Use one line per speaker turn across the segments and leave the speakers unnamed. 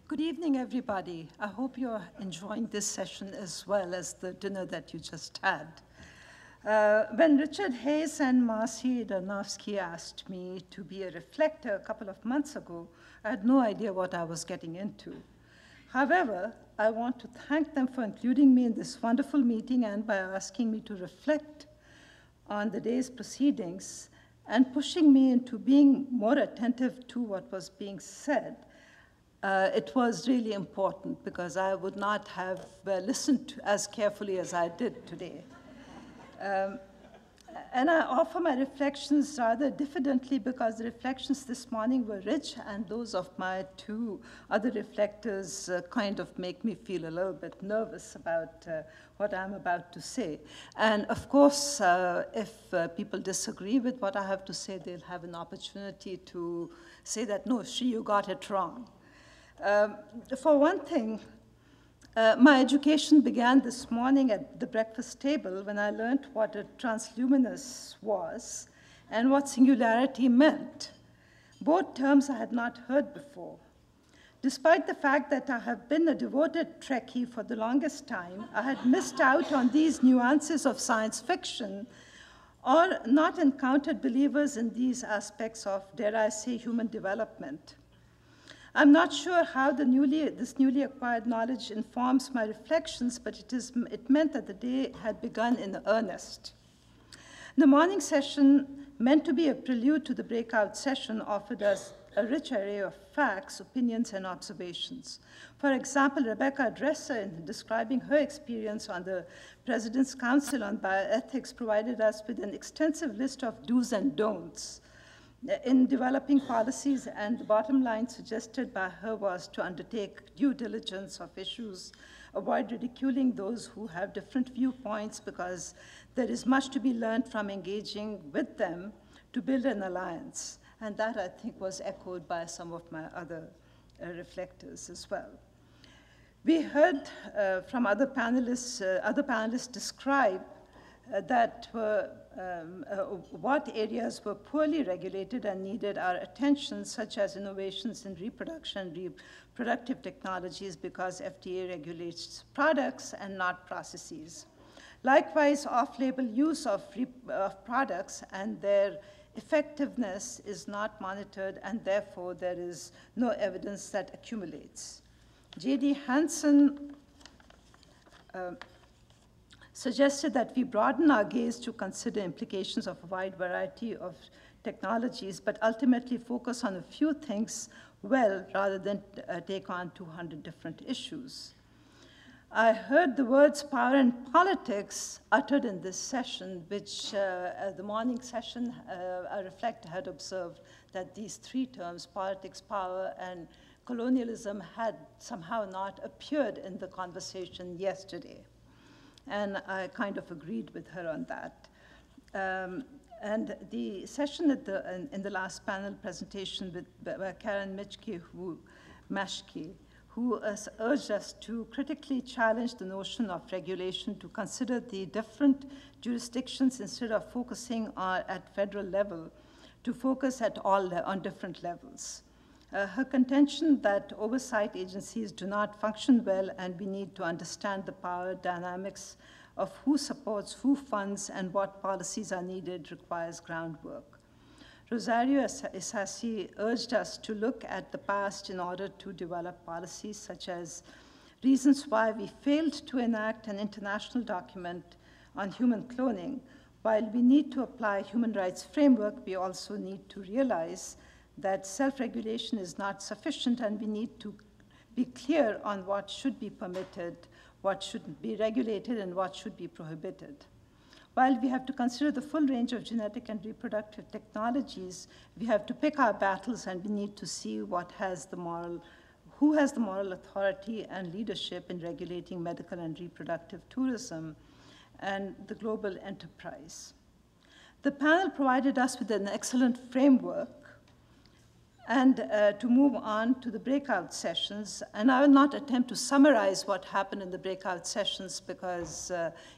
Good evening, everybody. I hope you're enjoying this session as well as the dinner that you just had. When Richard Hayes and Marcy Darnovsky asked me to be a reflector a couple of months ago, I had no idea what I was getting into. However, I want to thank them for including me in this wonderful meeting and by asking me to reflect on the day's proceedings and pushing me into being more attentive to what was being said. It was really important because I would not have listened as carefully as I did today. And I offer my reflections rather diffidently because the reflections this morning were rich, and those of my two other reflectors kind of make me feel a little bit nervous about what I'm about to say. And of course, if people disagree with what I have to say, they'll have an opportunity to say that, no, Shree, you got it wrong. For one thing, my education began this morning at the breakfast table when I learned what a transluminous was and what singularity meant. Both terms I had not heard before. Despite the fact that I have been a devoted Trekkie for the longest time, I had missed out on these nuances of science fiction or not encountered believers in these aspects of, dare I say, human development. I'm not sure how this newly acquired knowledge informs my reflections, but it meant that the day had begun in earnest. The morning session, meant to be a prelude to the breakout session, offered us a rich array of facts, opinions, and observations. For example, Rebecca Dresser, in describing her experience on the President's Council on Bioethics, provided us with an extensive list of do's and don'ts in developing policies, and the bottom line suggested by her was to undertake due diligence of issues, avoid ridiculing those who have different viewpoints because there is much to be learned from engaging with them to build an alliance. And that, I think, was echoed by some of my other reflectors as well. We heard from other panelists describe that what areas were poorly regulated and needed our attention, such as innovations in reproduction, reproductive technologies, because FDA regulates products and not processes. Likewise, off-label use of products and their effectiveness is not monitored, and therefore there is no evidence that accumulates. J.D. Hansen suggested that we broaden our gaze to consider implications of a wide variety of technologies, but ultimately focus on a few things well rather than take on 200 different issues. I heard the words power and politics uttered in this session, which the morning session, a reflector had observed that these three terms, politics, power, and colonialism, had somehow not appeared in the conversation yesterday. And I kind of agreed with her on that. And the session in the last panel presentation by Karen Mashke, who urged us to critically challenge the notion of regulation, to consider the different jurisdictions instead of focusing at federal level, to focus on different levels. Her contention that oversight agencies do not function well and we need to understand the power dynamics of who supports, who funds, and what policies are needed requires groundwork. Rosario Isasi urged us to look at the past in order to develop policies such as reasons why we failed to enact an international document on human cloning. While we need to apply a human rights framework, we also need to realize that self-regulation is not sufficient, and we need to be clear on what should be permitted, what should be regulated, and what should be prohibited. While we have to consider the full range of genetic and reproductive technologies, we have to pick our battles, and we need to see who has the moral authority and leadership in regulating medical and reproductive tourism and the global enterprise. The panel provided us with an excellent framework and to move on to the breakout sessions. And I will not attempt to summarize what happened in the breakout sessions because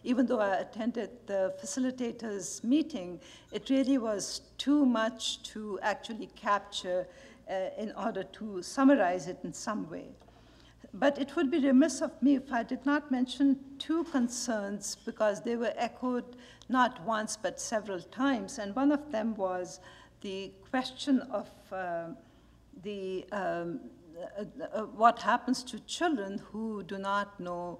even though I attended the facilitators' meeting, it really was too much to actually capture in order to summarize it in some way. But it would be remiss of me if I did not mention two concerns, because they were echoed not once but several times. And one of them was the question of what happens to children who do not know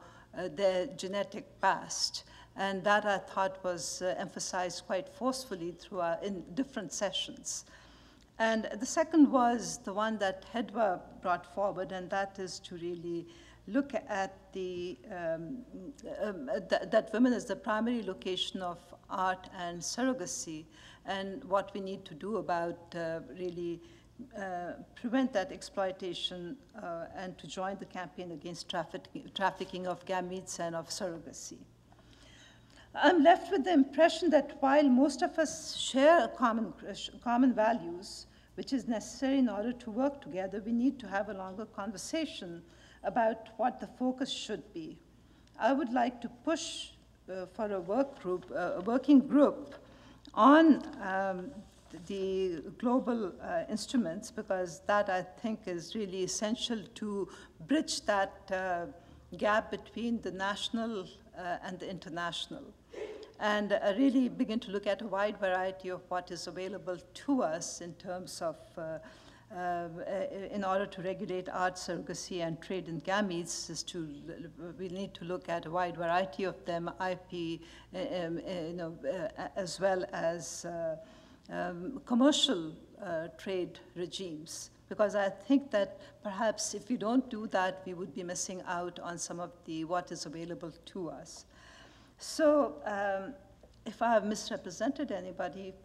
their genetic past. And that, I thought, was emphasized quite forcefully in different sessions. And the second was the one that Hedva brought forward, and that is to really look at that women is the primary location of art and surrogacy, and what we need to do about really prevent that exploitation and to join the campaign against trafficking of gametes and of surrogacy. I'm left with the impression that while most of us share common values, which is necessary in order to work together, we need to have a longer conversation about what the focus should be. I would like to push for a working group on the global instruments, because that, I think, is really essential to bridge that gap between the national and the international, and really begin to look at a wide variety of what is available to us in terms of, in order to regulate art, surrogacy, and trade in gametes, we need to look at a wide variety of them, IP, as well as commercial trade regimes. Because I think that perhaps if we don't do that, we would be missing out on some of what is available to us. So if I have misrepresented anybody,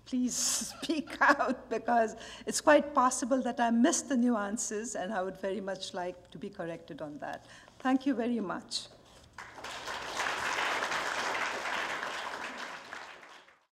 please speak out, because it's quite possible that I missed the nuances, and I would very much like to be corrected on that. Thank you very much.